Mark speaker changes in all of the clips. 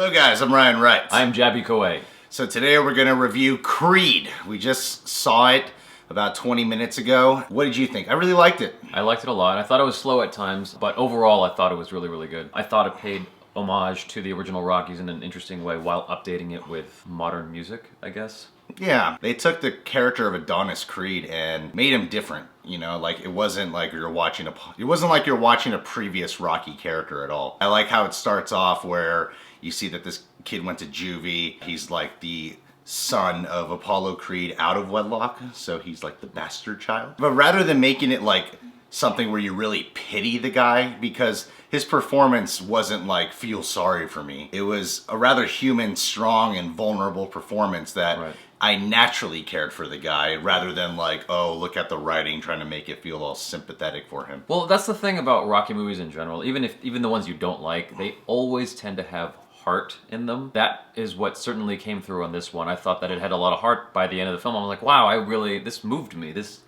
Speaker 1: Hello guys, I'm Ryan Wright.
Speaker 2: I'm JabyKoay.
Speaker 1: So today we're going to review Creed. We just saw it about 20 minutes ago. What did you think? I really liked it.
Speaker 2: I liked it a lot. I thought it was slow at times, but overall I thought it was really, really good. I thought it paid homage to the original Rockies in an interesting way while updating it with modern music, I guess.
Speaker 1: Yeah, they took the character of Adonis Creed and made him different. You know, like it wasn't like you're watching a previous Rocky character at all. I like how it starts off where you see that this kid went to juvie. He's like the son of Apollo Creed out of wedlock, so he's like the bastard child. But rather than making it like something where you really pity the guy, because his performance wasn't like feel sorry for me. It was a rather human, strong, and vulnerable performance that I naturally cared for the guy, rather than like, oh, look at the writing trying to make it feel all sympathetic for him.
Speaker 2: Well, that's the thing about Rocky movies in general. Even the ones you don't like, they always tend to have heart in them. That is what certainly came through on this one. I thought that it had a lot of heart by the end of the film. I was like, wow, this moved me. This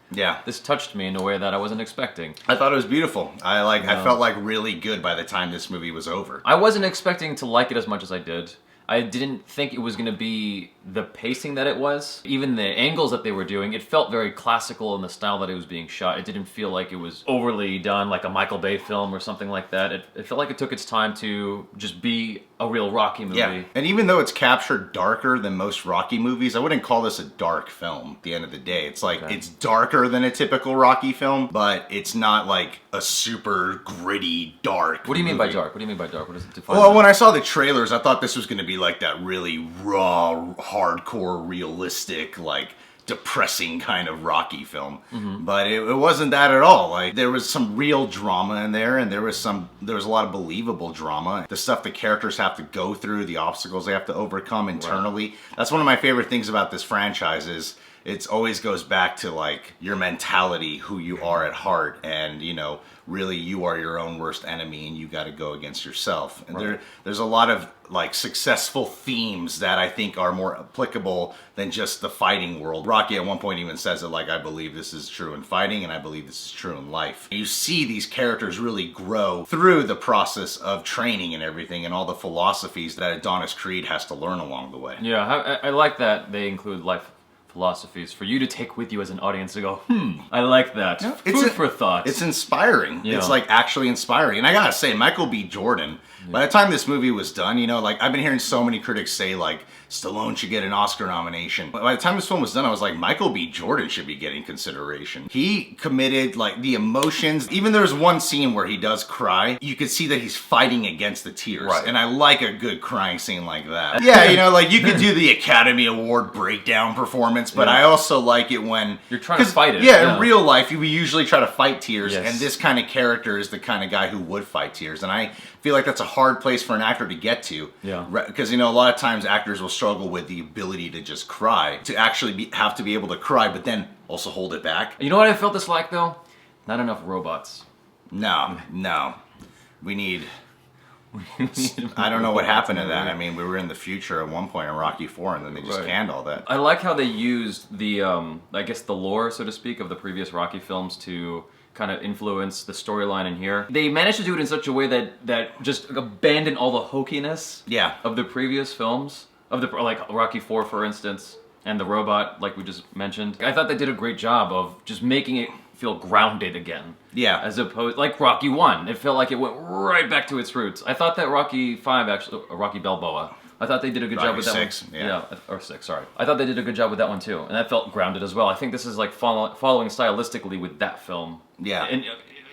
Speaker 2: touched me in a way that I wasn't expecting.
Speaker 1: I thought it was beautiful. I felt like really good by the time this movie was over.
Speaker 2: I wasn't expecting to like it as much as I did. I didn't think it was going to be the pacing that it was. Even the angles that they were doing, it felt very classical in the style that it was being shot. It didn't feel like it was overly done like a Michael Bay film or something like that. It felt like it took its time to just be a real Rocky movie.
Speaker 1: Yeah, and even though it's captured darker than most Rocky movies, I wouldn't call this a dark film at the end of the day. It's like, it's darker than a typical Rocky film, but it's not like a super gritty, dark
Speaker 2: What do you mean
Speaker 1: movie.
Speaker 2: by dark? What do you mean by dark? What does it define?
Speaker 1: Well, when I saw the trailers, I thought this was going to be like that really raw, hardcore, realistic, like depressing kind of Rocky film. But it wasn't that at all. Like there was some real drama in there, and there was a lot of believable drama. The stuff the characters have to go through, the obstacles they have to overcome internally. That's one of my favorite things about this franchise is it always goes back to like your mentality, who you are at heart, and you know, really you are your own worst enemy and you got to go against yourself. And there's a lot of like successful themes that I think are more applicable than just the fighting world. Rocky at one point even says it like, I believe this is true in fighting and I believe this is true in life. You see these characters really grow through the process of training and everything, and all the philosophies that Adonis Creed has to learn along the way.
Speaker 2: Yeah, I like that they include life philosophies for you to take with you as an audience to go, I like that.
Speaker 1: Yeah,
Speaker 2: Food for thought.
Speaker 1: It's inspiring.
Speaker 2: Yeah.
Speaker 1: It's like actually inspiring. And I gotta say, Michael B. Jordan, by the time this movie was done, you know, like I've been hearing so many critics say like Stallone should get an Oscar nomination. But by the time this film was done, I was like, Michael B. Jordan should be getting consideration. He committed like the emotions. Even there's one scene where he does cry. You could see that he's fighting against the tears. And I like a good crying scene like that. Yeah, you know, like you could do the Academy Award breakdown performance, but I also like it when
Speaker 2: you're trying to fight it.
Speaker 1: Yeah, in real life, we usually try to fight tears,
Speaker 2: Yes.
Speaker 1: and this kind of character is the kind of guy who would fight tears. And I feel like that's a hard place for an actor to get to.
Speaker 2: Yeah.
Speaker 1: Because, you know, a lot of times actors will struggle with the ability to just cry, to actually have to be able to cry, but then also hold it back.
Speaker 2: You know what I felt this like, though? Not enough robots.
Speaker 1: No. We need... I don't know what happened to that. I mean, we were in the future at one point in Rocky IV, and then they just canned all that.
Speaker 2: I like how they used the, I guess the lore, so to speak, of the previous Rocky films to kind of influence the storyline in here. They managed to do it in such a way that just abandoned all the hokiness of the previous films, like Rocky IV, for instance, and the robot, like we just mentioned. I thought they did a great job of just making it feel grounded again. Yeah. As opposed, like Rocky 1, it felt like it went right back to its roots. I thought that Rocky 5, actually, Rocky Balboa, I thought they did a good job with that one. Or 6, sorry. I thought they did a good job with that one too, and that felt grounded as well. I think this is like following stylistically with that film. Yeah. And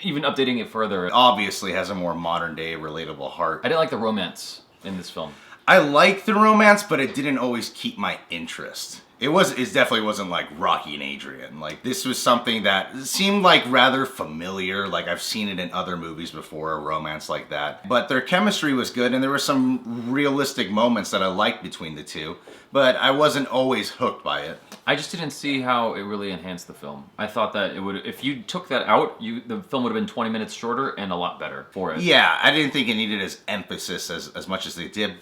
Speaker 2: even updating it further.
Speaker 1: It obviously has a more modern day, relatable heart.
Speaker 2: I didn't like the romance in this film.
Speaker 1: I liked the romance, but it didn't always keep my interest. It definitely wasn't like Rocky and Adrian. Like, this was something that seemed like rather familiar. Like, I've seen it in other movies before, a romance like that. But their chemistry was good, and there were some realistic moments that I liked between the two. But I wasn't always hooked by it.
Speaker 2: I just didn't see how it really enhanced the film. I thought that it would, if you took that out, the film would have been 20 minutes shorter and a lot better for it.
Speaker 1: Yeah, I didn't think it needed as emphasis as much as they did.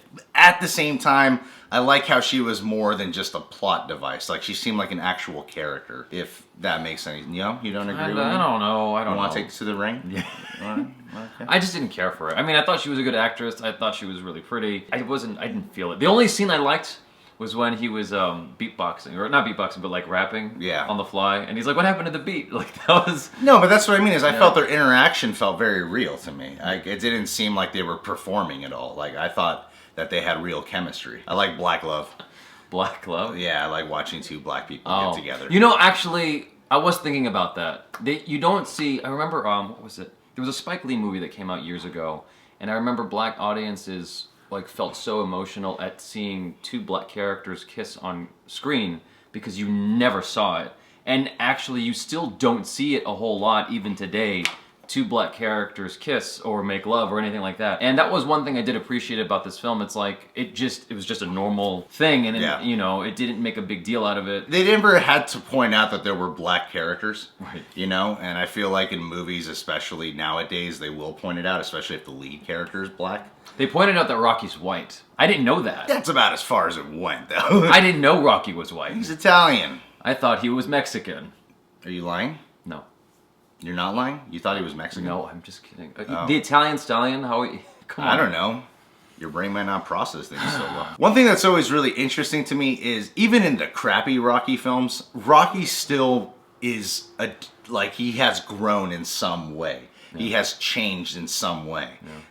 Speaker 1: at the same time, I like how she was more than just a plot device. Like, she seemed like an actual character, if that makes any... You know? You don't agree with me?
Speaker 2: I don't know. I don't know.
Speaker 1: You want to take this to the ring?
Speaker 2: Yeah.
Speaker 1: Okay.
Speaker 2: I just didn't care for it. I mean, I thought she was a good actress. I thought she was really pretty. I didn't feel it. The only scene I liked was when he was beatboxing, or not beatboxing, but like rapping on the fly. And he's like, what happened to the beat? Like, that was...
Speaker 1: No, but that's what I mean, is I felt their interaction felt very real to me. It didn't seem like they were performing at all. Like, I thought that they had real chemistry. I like Black Love.
Speaker 2: Black Love?
Speaker 1: Yeah, I like watching two black people get together.
Speaker 2: You know, actually, I was thinking about that. You don't see... I remember, what was it? There was a Spike Lee movie that came out years ago, and I remember black audiences like felt so emotional at seeing two black characters kiss on screen because you never saw it. And actually, you still don't see it a whole lot even today. Two black characters kiss or make love or anything like that. And that was one thing I did appreciate about this film. It's like, it was just a normal thing, and it, you know, it didn't make a big deal out of it.
Speaker 1: They never had to point out that there were black characters,
Speaker 2: right?
Speaker 1: You know, and I feel like in movies, especially nowadays, they will point it out, especially if the lead character is black.
Speaker 2: They pointed out that Rocky's white. I didn't know that.
Speaker 1: That's about as far as it went, though.
Speaker 2: I didn't know Rocky was white.
Speaker 1: He's Italian.
Speaker 2: I thought he was Mexican.
Speaker 1: Are you lying?
Speaker 2: No.
Speaker 1: You're not lying? You thought he was Mexican?
Speaker 2: No, I'm just kidding. The Italian stallion? Come on.
Speaker 1: I don't know. Your brain might not process things so well. One thing that's always really interesting to me is, even in the crappy Rocky films, Rocky still is like, he has grown in some way. He has changed in some way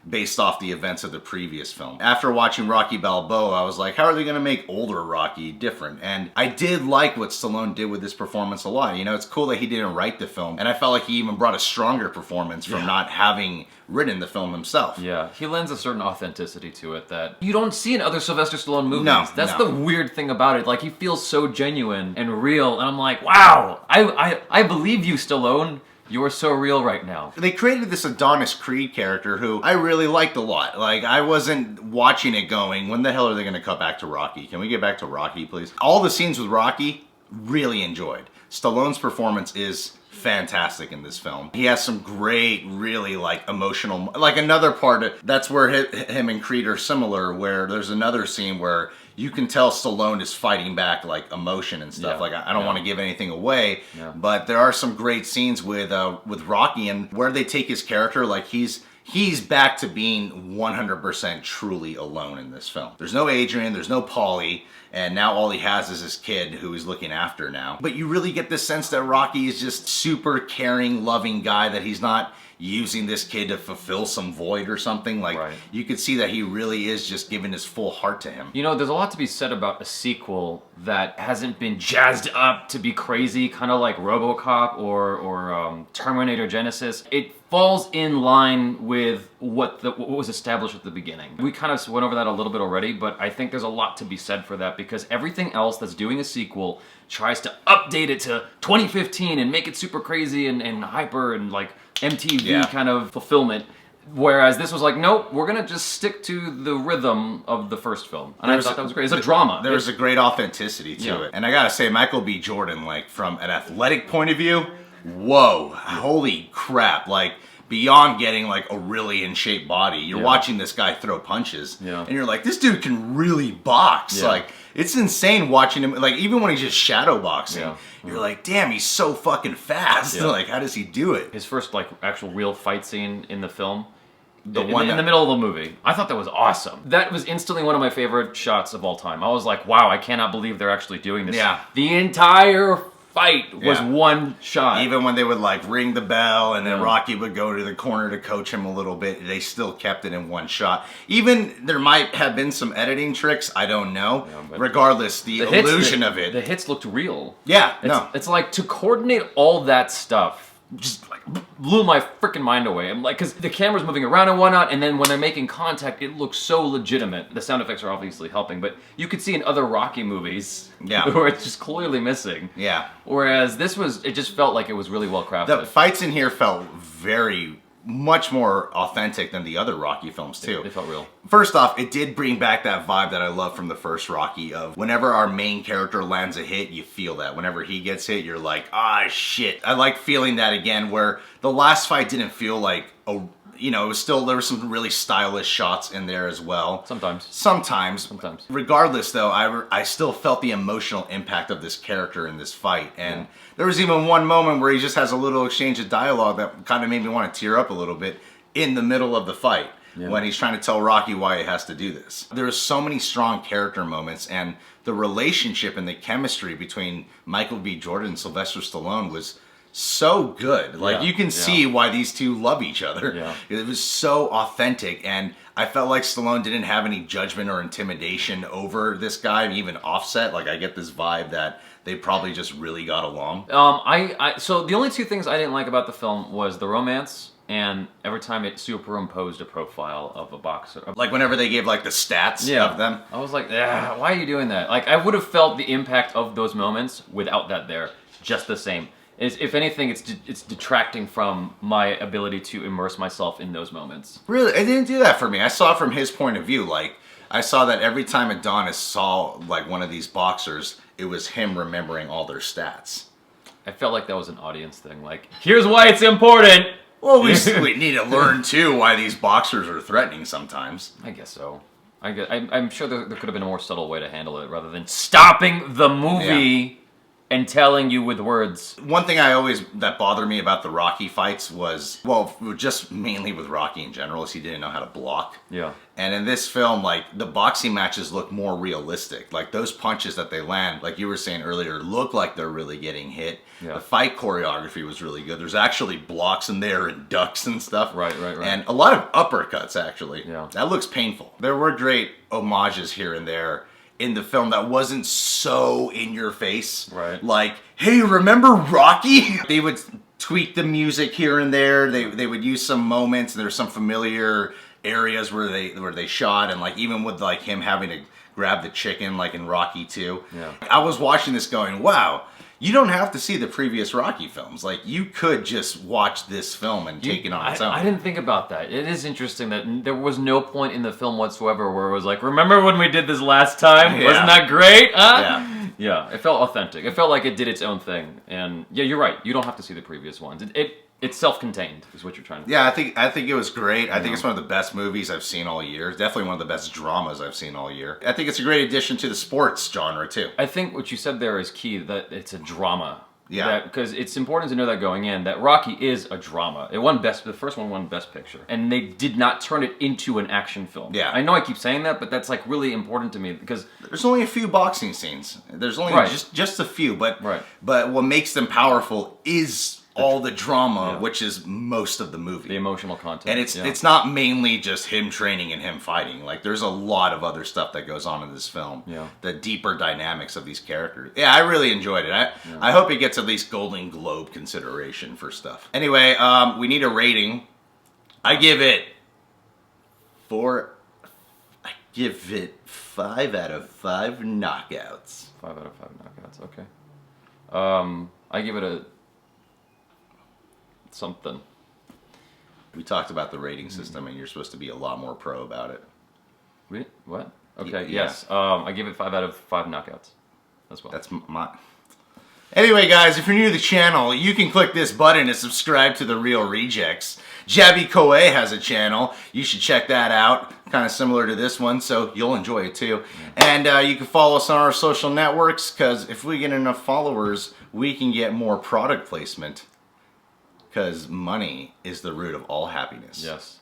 Speaker 1: based off the events of the previous film. After watching Rocky Balboa, I was like, how are they going to make older Rocky different? And I did like what Stallone did with this performance a lot. You know, it's cool that he didn't write the film. And I felt like he even brought a stronger performance from not having written the film himself.
Speaker 2: Yeah, he lends a certain authenticity to it that you don't see in other Sylvester Stallone movies.
Speaker 1: No,
Speaker 2: That's the weird thing about it. Like, he feels so genuine and real. And I'm like, wow, I believe you, Stallone. You are so real right now.
Speaker 1: They created this Adonis Creed character who I really liked a lot. Like, I wasn't watching it going, when the hell are they going to cut back to Rocky? Can we get back to Rocky, please? All the scenes with Rocky, really enjoyed. Stallone's performance is fantastic in this film. He has some great, really like emotional, like another part, that's where him and Creed are similar, where there's another scene where you can tell Stallone is fighting back like emotion and stuff. Like, I don't want to give anything away, but there are some great scenes with Rocky, and where they take his character, like he's back to being 100% truly alone in this film. There's no Adrian, there's no Paulie, and now all he has is his kid who he's looking after now. But you really get the sense that Rocky is just super caring, loving guy, that he's not using this kid to fulfill some void or something. Like, you could see that he really is just giving his full heart to him.
Speaker 2: You know, there's a lot to be said about a sequel that hasn't been jazzed up to be crazy, kind of like RoboCop or Terminator Genesis. It falls in line with what was established at the beginning. We kind of went over that a little bit already, but I think there's a lot to be said for that, because everything else that's doing a sequel tries to update it to 2015 and make it super crazy and hyper and like MTV kind of fulfillment. Whereas this was like, nope, we're gonna just stick to the rhythm of the first film. And I thought that was great. It's a drama.
Speaker 1: There was a great authenticity to it. And I gotta say, Michael B. Jordan, like, from an athletic point of view, whoa, holy crap. Like, beyond getting like a really in shape body, you're watching this guy throw punches, and you're like, this dude can really box. Like, it's insane watching him, like, even when he's just shadow boxing, you're like, damn, he's so fucking fast. Like, how does he do it?
Speaker 2: His first like actual real fight scene in the film, in the middle of the movie, I thought that was awesome. That was instantly one of my favorite shots of all time. I was like, wow, I cannot believe they're actually doing this. The entire fight was one shot.
Speaker 1: Even when they would like ring the bell and then Rocky would go to the corner to coach him a little bit, they still kept it in one shot. Even there might have been some editing tricks, I don't know. Regardless, the illusion of it.
Speaker 2: The hits looked real.
Speaker 1: It's
Speaker 2: like, to coordinate all that stuff just like blew my freaking mind away. I'm like, because the camera's moving around and whatnot, and then when they're making contact, it looks so legitimate. The sound effects are obviously helping, but you could see in other Rocky movies where it's just clearly missing. Whereas this was, it just felt like it was really well crafted.
Speaker 1: The fights in here felt much more authentic than the other Rocky films too.
Speaker 2: They felt real.
Speaker 1: First off, it did bring back that vibe that I love from the first Rocky of whenever our main character lands a hit, you feel that. Whenever he gets hit, you're like, ah, shit. I like feeling that again, where the last fight didn't feel like you know, it was still, there were some really stylish shots in there as well.
Speaker 2: Sometimes.
Speaker 1: Regardless, though, I still felt the emotional impact of this character in this fight. And there was even one moment where he just has a little exchange of dialogue that kind of made me want to tear up a little bit in the middle of the fight. When he's trying to tell Rocky why he has to do this. There's so many strong character moments, and the relationship and the chemistry between Michael B. Jordan and Sylvester Stallone was so good. Like, you can see why these two love each other. It was so authentic, and I felt like Stallone didn't have any judgment or intimidation over this guy, even Offset. Like, I get this vibe that they probably just really got along.
Speaker 2: So the only two things I didn't like about the film was the romance, and every time it superimposed a profile of a boxer.
Speaker 1: Like whenever they gave like the stats of them.
Speaker 2: I was like, why are you doing that? Like, I would have felt the impact of those moments without that there, just the same. If anything, it's detracting from my ability to immerse myself in those moments.
Speaker 1: Really? It didn't do that for me. I saw it from his point of view. Like, I saw that every time Adonis saw like one of these boxers, it was him remembering all their stats.
Speaker 2: I felt like that was an audience thing. Like, here's why it's important!
Speaker 1: Well, we need to learn, too, why these boxers are threatening sometimes.
Speaker 2: I guess so. I'm sure there could have been a more subtle way to handle it rather than stopping the movie and telling you with words.
Speaker 1: One thing that bothered me about the Rocky fights was, well, just mainly with Rocky in general, is he didn't know how to block.
Speaker 2: Yeah.
Speaker 1: And in this film, like, the boxing matches look more realistic. Like, those punches that they land, like you were saying earlier, look like they're really getting hit. Yeah. The fight choreography was really good. There's actually blocks in there and ducks and stuff.
Speaker 2: Right.
Speaker 1: And a lot of uppercuts, actually.
Speaker 2: Yeah.
Speaker 1: That looks painful. There were great homages here and there in the film that wasn't so in your face.
Speaker 2: Right.
Speaker 1: Like, hey, remember Rocky? They would tweak the music here and there. They would use some moments. There's some familiar areas where they shot, and like even with like him having to grab the chicken like in Rocky 2.
Speaker 2: Yeah.
Speaker 1: I was watching this going, wow, you don't have to see the previous Rocky films. Like, you could just watch this film and take it on its own.
Speaker 2: I didn't think about that. It is interesting that there was no point in the film whatsoever where it was like, remember when we did this last time?
Speaker 1: Yeah.
Speaker 2: Wasn't that great? Huh?
Speaker 1: Yeah.
Speaker 2: Yeah, it felt authentic. It felt like it did its own thing. And yeah, you're right. You don't have to see the previous ones. It's self-contained, is what you're trying to do.
Speaker 1: Yeah, I think it was great. I think it's one of the best movies I've seen all year. Definitely one of the best dramas I've seen all year. I think it's a great addition to the sports genre, too.
Speaker 2: I think what you said there is key, that it's a drama.
Speaker 1: Yeah.
Speaker 2: Because it's important to know that going in, that Rocky is a drama. The first one won Best Picture. And they did not turn it into an action film.
Speaker 1: Yeah.
Speaker 2: I know I keep saying that, but that's like really important to me, because
Speaker 1: there's only a few boxing scenes. There's only just a few, but what makes them powerful is all the drama, which is most of the movie.
Speaker 2: The emotional content.
Speaker 1: And it's not mainly just him training and him fighting. Like, there's a lot of other stuff that goes on in this film.
Speaker 2: Yeah.
Speaker 1: The deeper dynamics of these characters. Yeah, I really enjoyed it. I hope it gets at least Golden Globe consideration for stuff. Anyway, we need a rating. I give it 5 out of 5 knockouts.
Speaker 2: 5 out of 5 knockouts, okay. I give it a something.
Speaker 1: We talked about the rating system, and you're supposed to be a lot more pro about it.
Speaker 2: What? Okay, yes. I give it 5 out of 5 knockouts as well.
Speaker 1: That's my... Anyway, guys, if you're new to the channel, you can click this button to subscribe to The Real Rejects. JabyKoay has a channel. You should check that out. Kind of similar to this one, so you'll enjoy it too. And you can follow us on our social networks, because if we get enough followers, we can get more product placement. Because money is the root of all happiness.
Speaker 2: Yes.